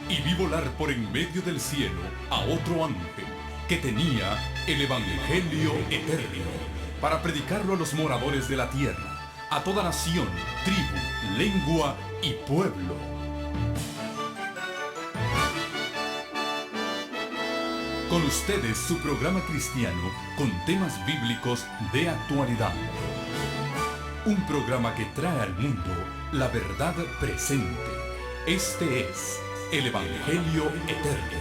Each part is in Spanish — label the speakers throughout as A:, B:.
A: y vi volar por en medio del cielo a otro ángel que tenía el Evangelio eterno para predicarlo a los moradores de la tierra, a toda nación, tribu, lengua y pueblo. Con ustedes su programa cristiano con temas bíblicos de actualidad. Un programa que trae al mundo la verdad presente. Este es el Evangelio eterno.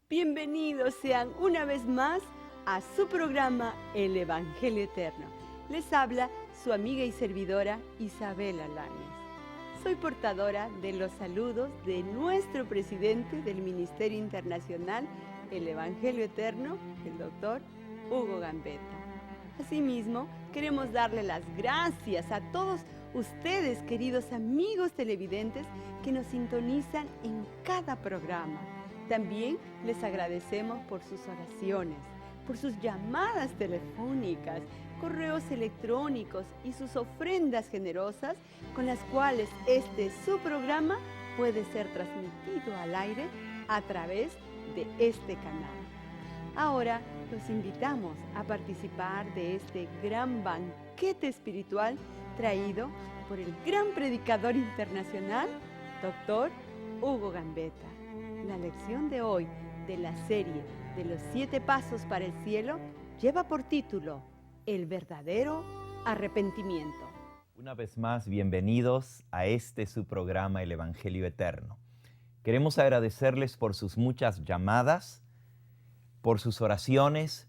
B: Bienvenidos sean una vez más a su programa El Evangelio Eterno. Les habla su amiga y servidora Isabela Lanes. Soy portadora de los saludos de nuestro presidente del Ministerio Internacional El Evangelio Eterno, el doctor Hugo Gambetta. Asimismo, queremos darle las gracias a todos ustedes, queridos amigos televidentes, que nos sintonizan en cada programa. También les agradecemos por sus oraciones, por sus llamadas telefónicas, correos electrónicos y sus ofrendas generosas con las cuales su programa puede ser transmitido al aire a través de este canal. Ahora los invitamos a participar de este gran banquete espiritual traído por el gran predicador internacional, Dr. Hugo Gambetta. La lección de hoy de la serie de los 7 pasos para el cielo lleva por título El verdadero arrepentimiento.
C: Una vez más, bienvenidos a su programa El Evangelio Eterno. Queremos agradecerles por sus muchas llamadas, por sus oraciones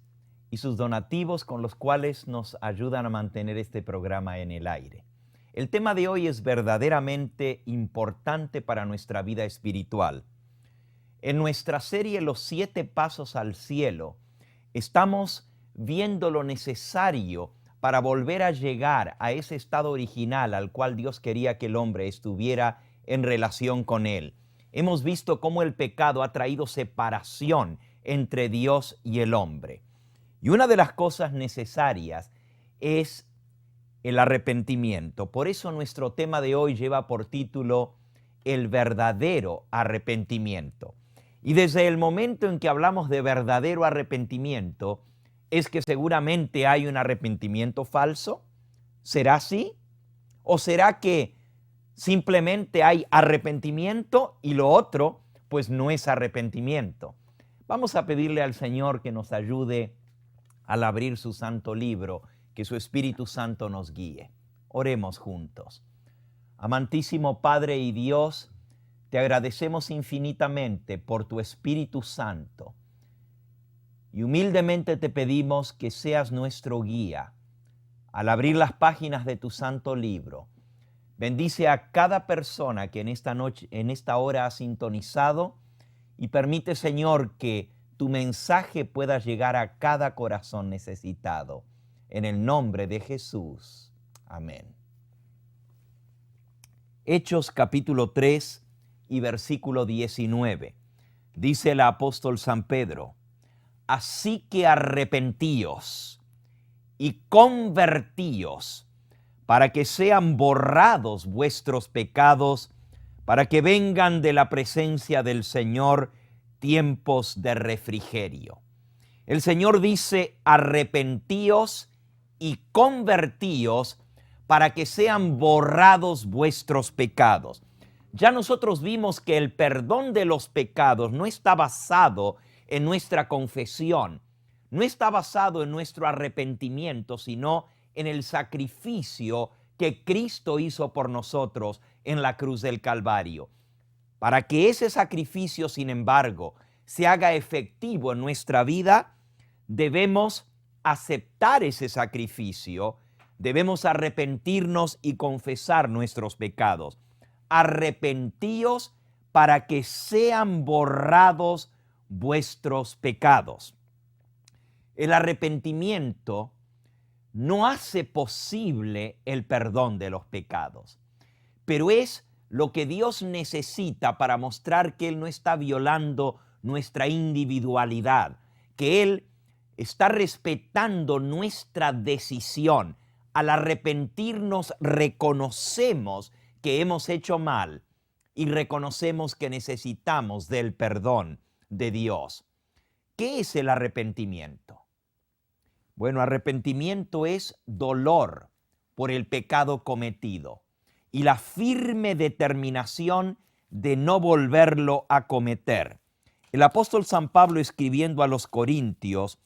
C: y sus donativos con los cuales nos ayudan a mantener este programa en el aire. El tema de hoy es verdaderamente importante para nuestra vida espiritual. En nuestra serie Los 7 pasos al cielo, estamos viendo lo necesario para volver a llegar a ese estado original al cual Dios quería que el hombre estuviera en relación con Él. Hemos visto cómo el pecado ha traído separación entre Dios y el hombre. Y una de las cosas necesarias es el arrepentimiento. Por eso nuestro tema de hoy lleva por título El verdadero arrepentimiento. Y desde el momento en que hablamos de verdadero arrepentimiento, es que seguramente hay un arrepentimiento falso. ¿Será así? ¿O será que simplemente hay arrepentimiento y lo otro, pues no es arrepentimiento? Vamos a pedirle al Señor que nos ayude al abrir su santo libro, que su Espíritu Santo nos guíe. Oremos juntos. Amantísimo Padre y Dios, te agradecemos infinitamente por tu Espíritu Santo y humildemente te pedimos que seas nuestro guía al abrir las páginas de tu santo libro. Bendice a cada persona que en esta hora ha sintonizado y permite, Señor, que tu mensaje pueda llegar a cada corazón necesitado. En el nombre de Jesús. Amén. Hechos capítulo 3 y versículo 19. Dice el apóstol San Pedro: así que arrepentíos y convertíos para que sean borrados vuestros pecados, para que vengan de la presencia del Señor tiempos de refrigerio. El Señor dice: arrepentíos y convertíos para que sean borrados vuestros pecados. Ya nosotros vimos que el perdón de los pecados no está basado en nuestra confesión, no está basado en nuestro arrepentimiento, sino en el sacrificio que Cristo hizo por nosotros en la cruz del Calvario. Para que ese sacrificio, sin embargo, se haga efectivo en nuestra vida, debemos aceptar ese sacrificio, debemos arrepentirnos y confesar nuestros pecados. Arrepentíos para que sean borrados vuestros pecados. El arrepentimiento no hace posible el perdón de los pecados, pero es lo que Dios necesita para mostrar que Él no está violando nuestra individualidad, que Él está respetando nuestra decisión al arrepentirnos reconocemos que hemos hecho mal y reconocemos que necesitamos del perdón de Dios. ¿Qué es el arrepentimiento? Bueno, arrepentimiento es dolor por el pecado cometido y la firme determinación de no volverlo a cometer. El apóstol San Pablo, escribiendo a los Corintios,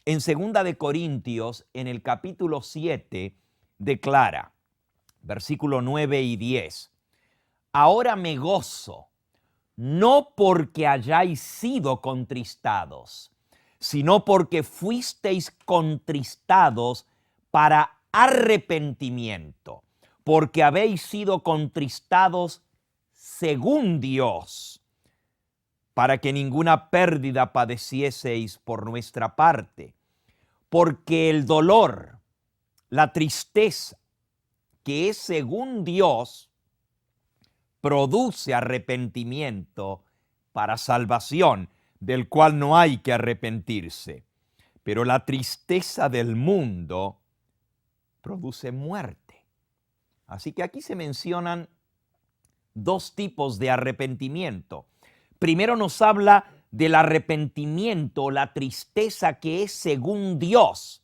C: en 2 de Corintios, en el capítulo 7, declara, versículo 9 y 10, ahora me gozo, no porque hayáis sido contristados, sino porque fuisteis contristados para arrepentimiento, porque habéis sido contristados según Dios, para que ninguna pérdida padecieseis por nuestra parte, porque el dolor, la tristeza, que es según Dios, produce arrepentimiento para salvación, del cual no hay que arrepentirse. Pero la tristeza del mundo produce muerte. Así que aquí se mencionan dos tipos de arrepentimiento. Primero nos habla del arrepentimiento, la tristeza que es según Dios,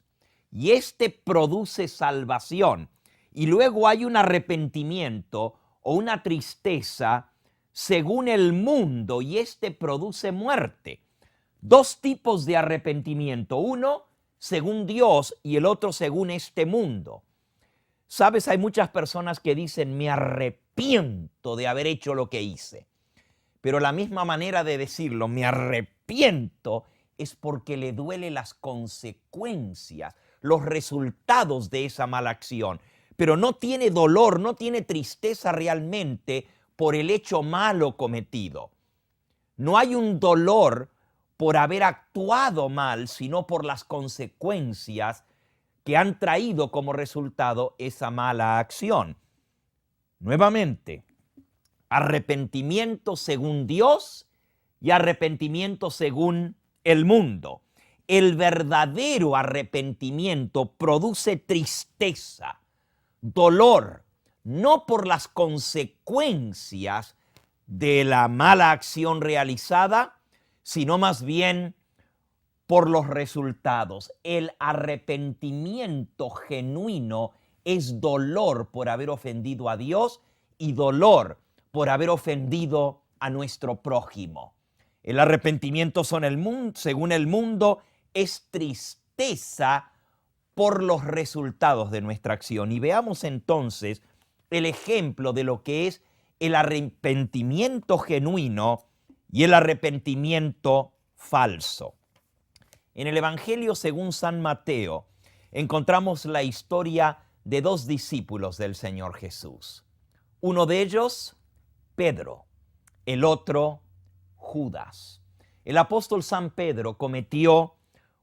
C: y este produce salvación. Y luego hay un arrepentimiento o una tristeza según el mundo, y este produce muerte. Dos tipos de arrepentimiento, uno según Dios y el otro según este mundo. Sabes, hay muchas personas que dicen, me arrepiento de haber hecho lo que hice. Pero la misma manera de decirlo, me arrepiento, es porque le duele las consecuencias, los resultados de esa mala acción. Pero no tiene dolor, no tiene tristeza realmente por el hecho malo cometido. No hay un dolor por haber actuado mal, sino por las consecuencias que han traído como resultado esa mala acción. Nuevamente, arrepentimiento según Dios y arrepentimiento según el mundo. El verdadero arrepentimiento produce tristeza, dolor, no por las consecuencias de la mala acción realizada, sino más bien por los resultados. El arrepentimiento genuino es dolor por haber ofendido a Dios y dolor por haber ofendido a nuestro prójimo. El arrepentimiento según el mundo es tristeza por los resultados de nuestra acción. Y veamos entonces el ejemplo de lo que es el arrepentimiento genuino y el arrepentimiento falso. En el Evangelio según San Mateo encontramos la historia de dos discípulos del Señor Jesús. Uno de ellos, Pedro, el otro, Judas. El apóstol San Pedro cometió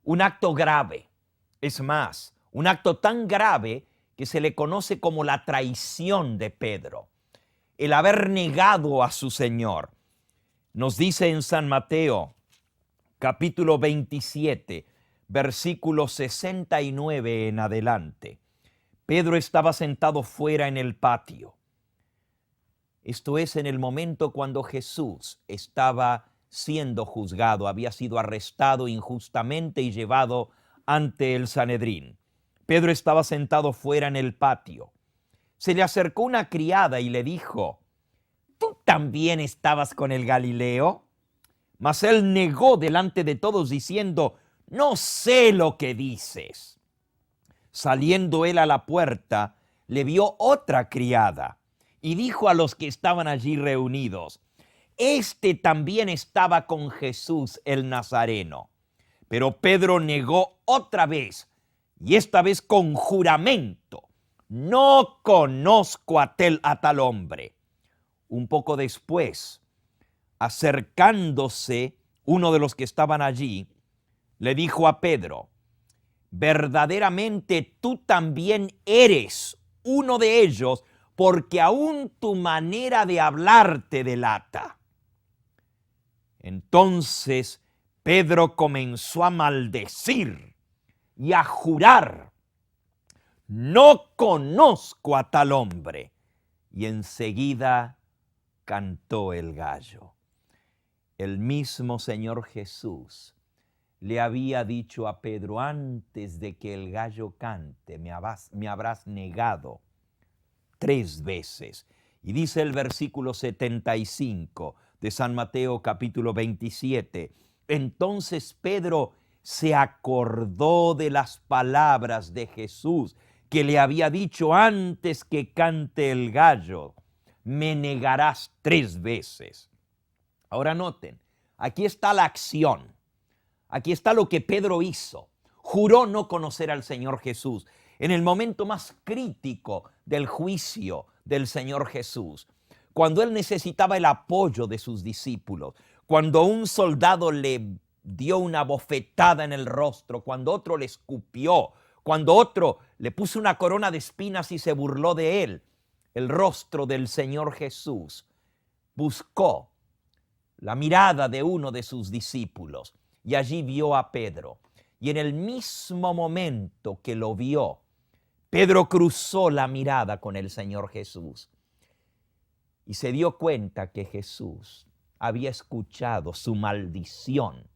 C: un acto grave. Es más, un acto tan grave que se le conoce como la traición de Pedro, el haber negado a su Señor. Nos dice en San Mateo, capítulo 27, versículo 69 en adelante. Pedro estaba sentado fuera en el patio. Esto es en el momento cuando Jesús estaba siendo juzgado, había sido arrestado injustamente y llevado ante el Sanedrín. Pedro estaba sentado fuera en el patio. Se le acercó una criada y le dijo, ¿tú también estabas con el Galileo? Mas él negó delante de todos diciendo, no sé lo que dices. Saliendo él a la puerta, le vio otra criada y dijo a los que estaban allí reunidos, este también estaba con Jesús el Nazareno. Pero Pedro negó otra vez, y esta vez con juramento, no conozco a tal hombre. Un poco después, acercándose uno de los que estaban allí, le dijo a Pedro, verdaderamente tú también eres uno de ellos, porque aún tu manera de hablar te delata. Entonces Pedro comenzó a maldecir y a jurar, no conozco a tal hombre. Y enseguida cantó el gallo. El mismo Señor Jesús le había dicho a Pedro: antes de que el gallo cante, me habrás negado 3 veces. Y dice el versículo 75 de San Mateo capítulo 27, entonces Pedro se acordó de las palabras de Jesús que le había dicho: antes que cante el gallo, me negarás 3 veces. Ahora noten, aquí está la acción. Aquí está lo que Pedro hizo. Juró no conocer al Señor Jesús en el momento más crítico del juicio del Señor Jesús, cuando él necesitaba el apoyo de sus discípulos, cuando un soldado le dio una bofetada en el rostro, cuando otro le escupió, cuando otro le puso una corona de espinas y se burló de él. El rostro del Señor Jesús buscó la mirada de uno de sus discípulos y allí vio a Pedro. Y en el mismo momento que lo vio, Pedro cruzó la mirada con el Señor Jesús y se dio cuenta que Jesús había escuchado su maldición.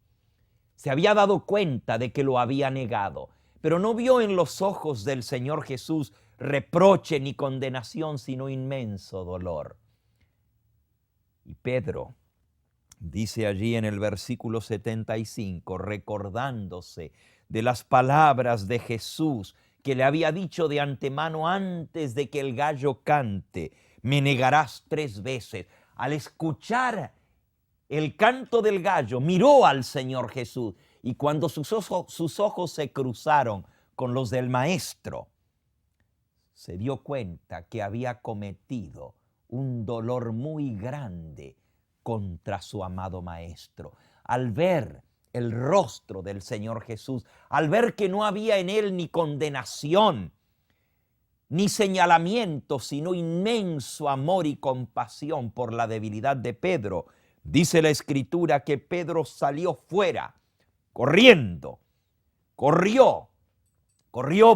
C: Se había dado cuenta de que lo había negado, pero no vio en los ojos del Señor Jesús reproche ni condenación, sino inmenso dolor. Y Pedro dice allí en el versículo 75, recordándose de las palabras de Jesús que le había dicho de antemano: antes de que el gallo cante, me negarás 3 veces. Al escuchar el canto del gallo, miró al Señor Jesús, y cuando sus ojos se cruzaron con los del maestro, se dio cuenta que había cometido un dolor muy grande contra su amado maestro. Al ver el rostro del Señor Jesús, al ver que no había en él ni condenación, ni señalamiento, sino inmenso amor y compasión por la debilidad de Pedro, dice la Escritura que Pedro salió fuera, corriendo, corrió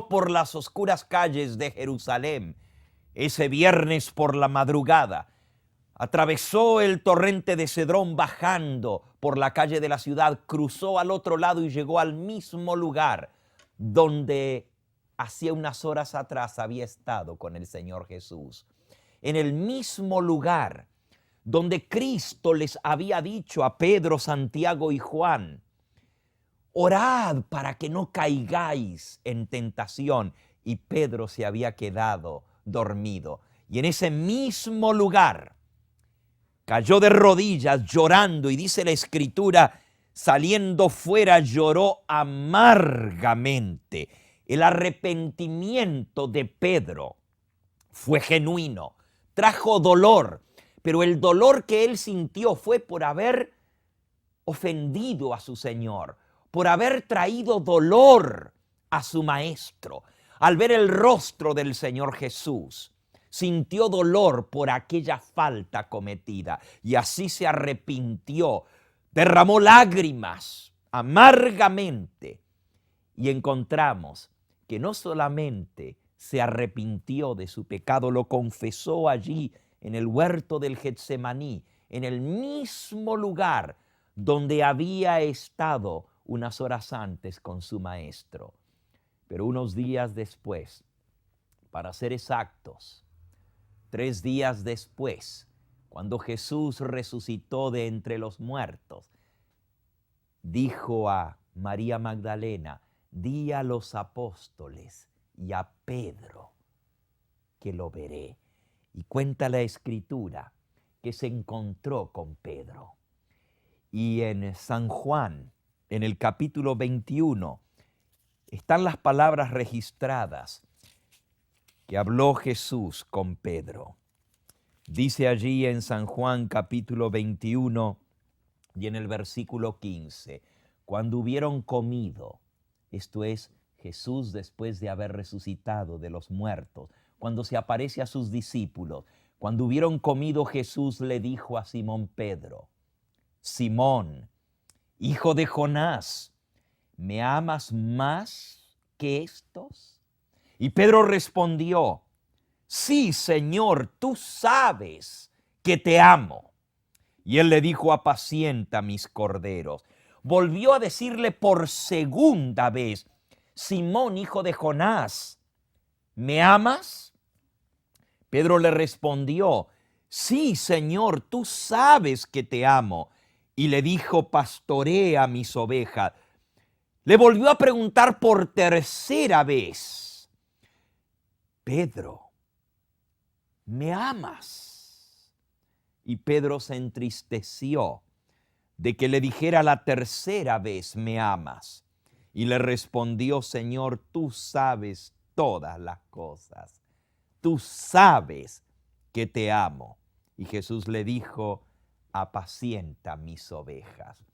C: por las oscuras calles de Jerusalén ese viernes por la madrugada. Atravesó el torrente de Cedrón bajando por la calle de la ciudad, cruzó al otro lado y llegó al mismo lugar donde hacía unas horas atrás había estado con el Señor Jesús. En el mismo lugar donde Cristo les había dicho a Pedro, Santiago y Juan: orad para que no caigáis en tentación. Y Pedro se había quedado dormido. Y en ese mismo lugar cayó de rodillas llorando, y dice la Escritura, saliendo fuera lloró amargamente. El arrepentimiento de Pedro fue genuino, trajo dolor, pero el dolor que él sintió fue por haber ofendido a su Señor, por haber traído dolor a su Maestro. Al ver el rostro del Señor Jesús, sintió dolor por aquella falta cometida y así se arrepintió, derramó lágrimas amargamente, y encontramos que no solamente se arrepintió de su pecado, lo confesó allí en el huerto del Getsemaní, en el mismo lugar donde había estado unas horas antes con su Maestro. Pero unos días después, para ser exactos, 3 días después, cuando Jesús resucitó de entre los muertos, dijo a María Magdalena: di a los apóstoles y a Pedro que lo veré. Y cuenta la Escritura que se encontró con Pedro. Y en San Juan, en el capítulo 21, están las palabras registradas que habló Jesús con Pedro. Dice allí en San Juan capítulo 21 y en el versículo 15, cuando hubieron comido, esto es, Jesús después de haber resucitado de los muertos, cuando se aparece a sus discípulos, cuando hubieron comido, Jesús le dijo a Simón Pedro: Simón, hijo de Jonás, ¿me amas más que estos? Y Pedro respondió: sí, Señor, tú sabes que te amo. Y él le dijo: apacienta mis corderos. Volvió a decirle por segunda vez: Simón, hijo de Jonás, ¿me amas? Pedro le respondió: sí, Señor, tú sabes que te amo. Y le dijo: pastorea mis ovejas. Le volvió a preguntar por tercera vez: Pedro, ¿me amas? Y Pedro se entristeció de que le dijera la tercera vez: ¿me amas? Y le respondió: Señor, tú sabes todas las cosas. Tú sabes que te amo. Y Jesús le dijo: apacienta mis ovejas.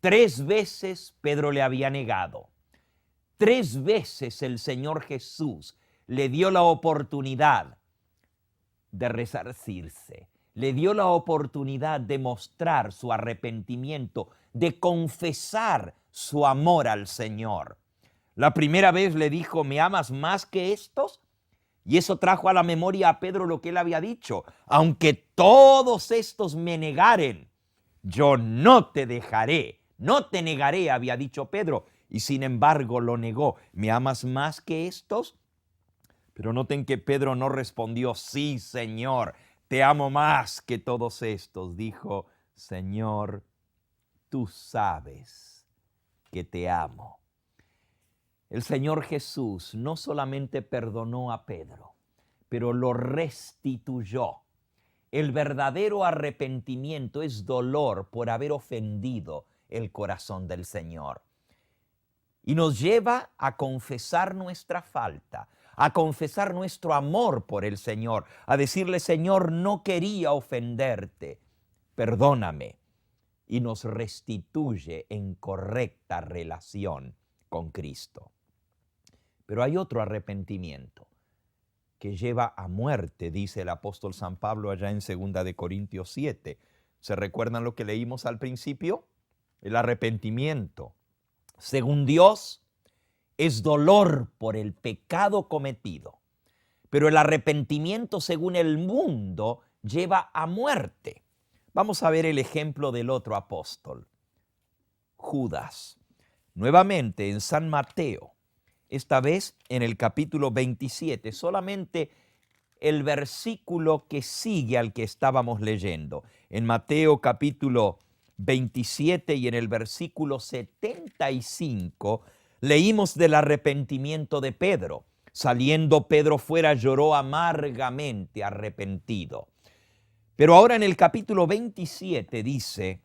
C: 3 veces Pedro le había negado. 3 veces el Señor Jesús le dio la oportunidad de resarcirse. Le dio la oportunidad de mostrar su arrepentimiento, de confesar su amor al Señor. La primera vez le dijo: ¿me amas más que estos? Y eso trajo a la memoria a Pedro lo que él había dicho: aunque todos estos me negaren, yo no te dejaré, no te negaré, había dicho Pedro. Y sin embargo lo negó. ¿Me amas más que estos? Pero noten que Pedro no respondió: sí, Señor, te amo más que todos estos. Dijo: Señor, tú sabes que te amo. El Señor Jesús no solamente perdonó a Pedro, pero lo restituyó. El verdadero arrepentimiento es dolor por haber ofendido el corazón del Señor. Y nos lleva a confesar nuestra falta, a confesar nuestro amor por el Señor, a decirle: Señor, no quería ofenderte, perdóname. Y nos restituye en correcta relación con Cristo. Pero hay otro arrepentimiento que lleva a muerte, dice el apóstol San Pablo allá en 2 de Corintios 7. ¿Se recuerdan lo que leímos al principio? El arrepentimiento, según Dios, es dolor por el pecado cometido. Pero el arrepentimiento, según el mundo, lleva a muerte. Vamos a ver el ejemplo del otro apóstol, Judas. Nuevamente en San Mateo, esta vez en el capítulo 27, solamente el versículo que sigue al que estábamos leyendo. En Mateo capítulo 27 y en el versículo 75 leímos del arrepentimiento de Pedro. Saliendo Pedro fuera, lloró amargamente, arrepentido. Pero ahora en el capítulo 27 dice: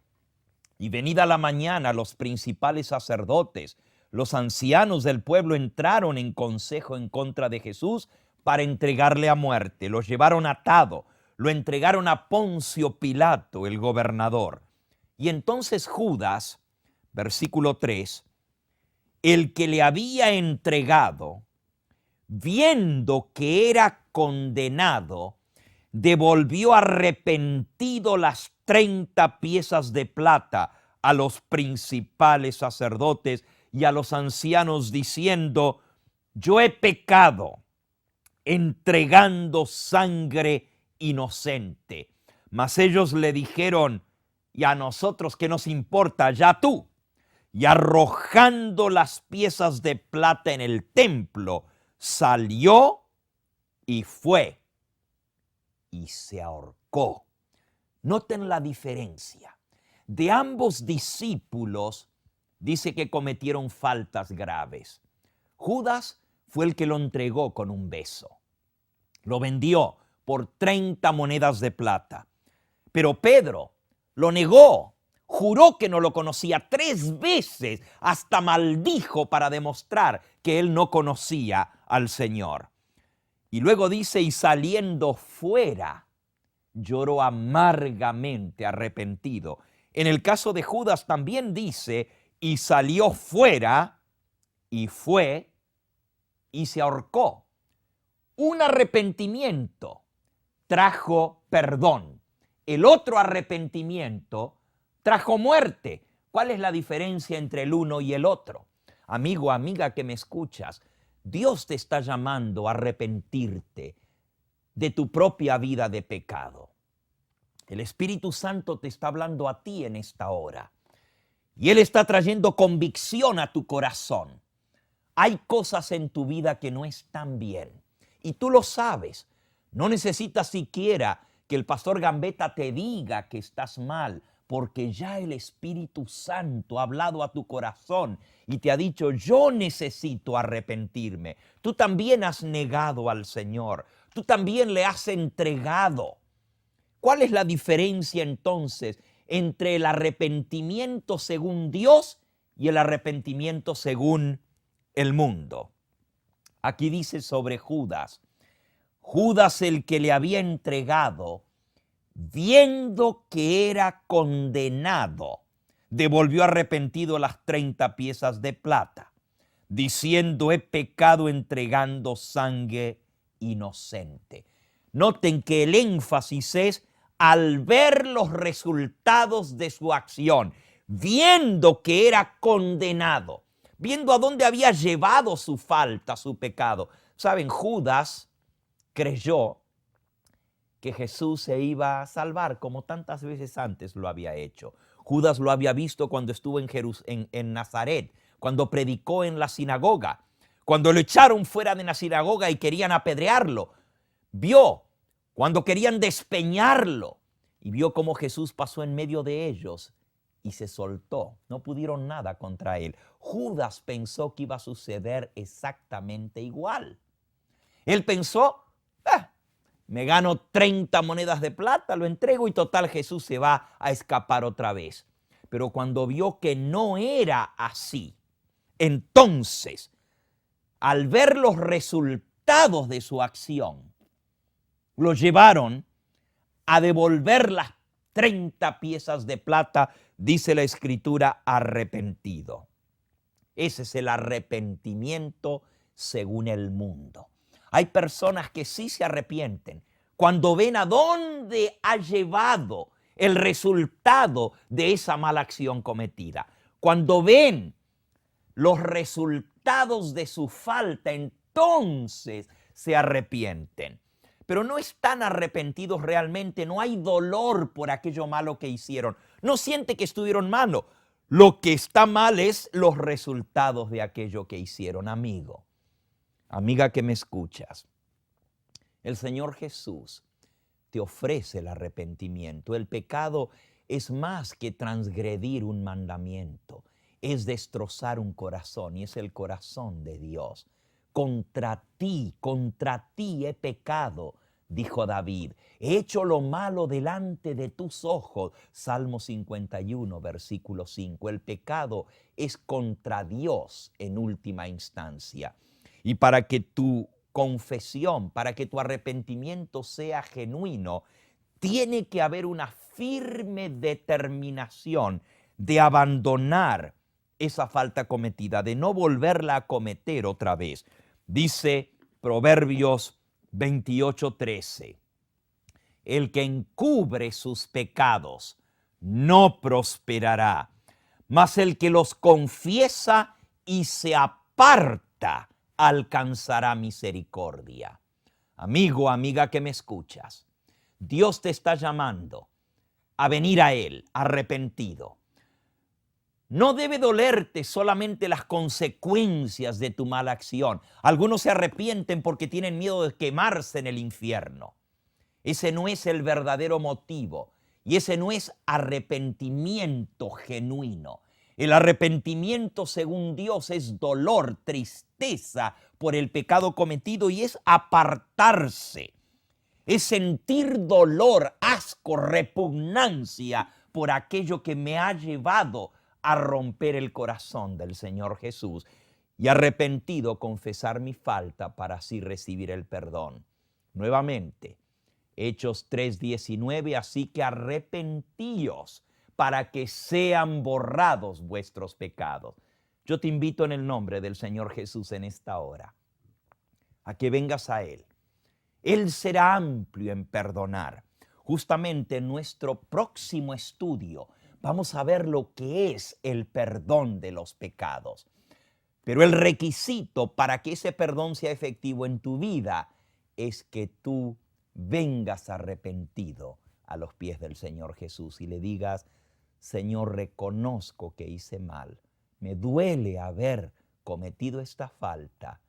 C: y venida la mañana, los principales sacerdotes, los ancianos del pueblo entraron en consejo en contra de Jesús para entregarle a muerte. Lo llevaron atado, lo entregaron a Poncio Pilato, el gobernador. Y entonces Judas, versículo 3, el que le había entregado, viendo que era condenado, devolvió arrepentido las 30 piezas de plata a los principales sacerdotes y a los ancianos, diciendo: yo he pecado entregando sangre inocente. Mas ellos le dijeron: y a nosotros qué nos importa, ya tú. Y arrojando las piezas de plata en el templo, salió y fue y se ahorcó. Noten la diferencia. De ambos discípulos dice que cometieron faltas graves. Judas fue el que lo entregó con un beso. Lo vendió por 30 monedas de plata. Pero Pedro lo negó, juró que no lo conocía 3 veces, hasta maldijo para demostrar que él no conocía al Señor. Y luego dice: y saliendo fuera, lloró amargamente, arrepentido. En el caso de Judas también dice: y salió fuera, y fue, y se ahorcó. Un arrepentimiento trajo perdón. El otro arrepentimiento trajo muerte. ¿Cuál es la diferencia entre el uno y el otro? Amigo, amiga que me escuchas, Dios te está llamando a arrepentirte de tu propia vida de pecado. El Espíritu Santo te está hablando a ti en esta hora. Y Él está trayendo convicción a tu corazón. Hay cosas en tu vida que no están bien. Y tú lo sabes. No necesitas siquiera que el pastor Gambetta te diga que estás mal, porque ya el Espíritu Santo ha hablado a tu corazón y te ha dicho, yo necesito arrepentirme. Tú también has negado al Señor. Tú también le has entregado. ¿Cuál es la diferencia entonces entre el arrepentimiento según Dios y el arrepentimiento según el mundo? Aquí dice sobre Judas. Judas, el que le había entregado, viendo que era condenado, devolvió arrepentido las 30 piezas de plata, diciendo, he pecado entregando sangre inocente. Noten que el énfasis es al ver los resultados de su acción, viendo que era condenado, viendo a dónde había llevado su falta, su pecado. Saben, Judas creyó que Jesús se iba a salvar como tantas veces antes lo había hecho. Judas lo había visto cuando estuvo en Nazaret, cuando predicó en la sinagoga, cuando lo echaron fuera de la sinagoga y querían apedrearlo. Vio cuando querían despeñarlo y vio cómo Jesús pasó en medio de ellos y se soltó. No pudieron nada contra él. Judas pensó que iba a suceder exactamente igual. Él pensó, me gano 30 monedas de plata, lo entrego y total Jesús se va a escapar otra vez. Pero cuando vio que no era así, entonces, al ver los resultados de su acción, lo llevaron a devolver las 30 piezas de plata, dice la Escritura, arrepentido. Ese es el arrepentimiento según el mundo. Hay personas que sí se arrepienten cuando ven a dónde ha llevado el resultado de esa mala acción cometida. Cuando ven los resultados de su falta, entonces se arrepienten. Pero no están arrepentidos realmente, no hay dolor por aquello malo que hicieron. No siente que estuvieron mal. Lo que está mal es los resultados de aquello que hicieron, amigo. Amiga que me escuchas, el Señor Jesús te ofrece el arrepentimiento. El pecado es más que transgredir un mandamiento, es destrozar un corazón y es el corazón de Dios. Contra ti he pecado, dijo David. He hecho lo malo delante de tus ojos. Salmo 51, versículo 5. El pecado es contra Dios en última instancia. Y para que tu confesión, para que tu arrepentimiento sea genuino, tiene que haber una firme determinación de abandonar esa falta cometida, de no volverla a cometer otra vez. Dice Proverbios 28:13, el que encubre sus pecados no prosperará, mas el que los confiesa y se aparta alcanzará misericordia. Amigo, amiga que me escuchas, Dios te está llamando a venir a Él arrepentido. No debe dolerte solamente las consecuencias de tu mala acción. Algunos se arrepienten porque tienen miedo de quemarse en el infierno. Ese no es el verdadero motivo y ese no es arrepentimiento genuino. El arrepentimiento según Dios es dolor, tristeza por el pecado cometido y es apartarse. Es sentir dolor, asco, repugnancia por aquello que me ha llevado a romper el corazón del Señor Jesús y arrepentido confesar mi falta para así recibir el perdón. Nuevamente, Hechos 3:19, así que arrepentíos para que sean borrados vuestros pecados. Yo te invito en el nombre del Señor Jesús en esta hora a que vengas a Él. Él será amplio en perdonar. Justamente en nuestro próximo estudio vamos a ver lo que es el perdón de los pecados. Pero el requisito para que ese perdón sea efectivo en tu vida es que tú vengas arrepentido a los pies del Señor Jesús y le digas: Señor, reconozco que hice mal, me duele haber cometido esta falta,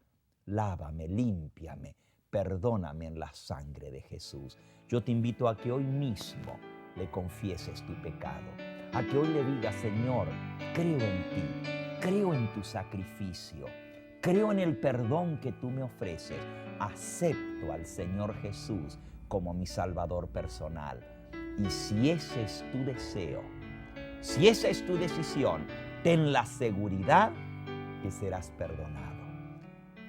C: lávame, límpiame, perdóname en la sangre de Jesús. Yo te invito a que hoy mismo le confieses tu pecado, a que hoy le digas: Señor, creo en ti, creo en tu sacrificio, creo en el perdón que tú me ofreces, acepto al Señor Jesús como mi Salvador personal. Y si ese es tu deseo, si esa es tu decisión, ten la seguridad que serás perdonado.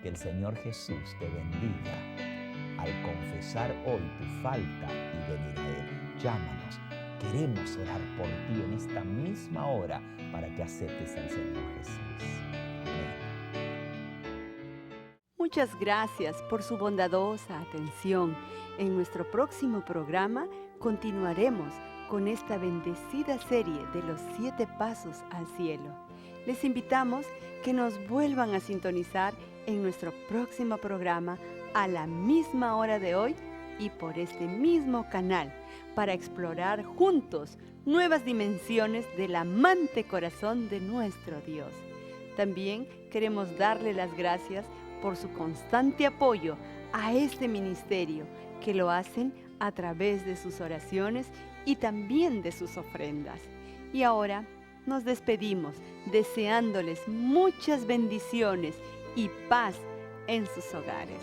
C: Que el Señor Jesús te bendiga al confesar hoy tu falta y venir a Él. Llámanos, queremos orar por ti en esta misma hora para que aceptes al Señor Jesús. Amén.
B: Muchas gracias por su bondadosa atención. En nuestro próximo programa continuaremos con esta bendecida serie de los 7 pasos al cielo. Les invitamos que nos vuelvan a sintonizar en nuestro próximo programa a la misma hora de hoy y por este mismo canal para explorar juntos nuevas dimensiones del amante corazón de nuestro Dios. También queremos darle las gracias por su constante apoyo a este ministerio, que lo hacen a través de sus oraciones y también de sus ofrendas. Y ahora nos despedimos deseándoles muchas bendiciones y paz en sus hogares.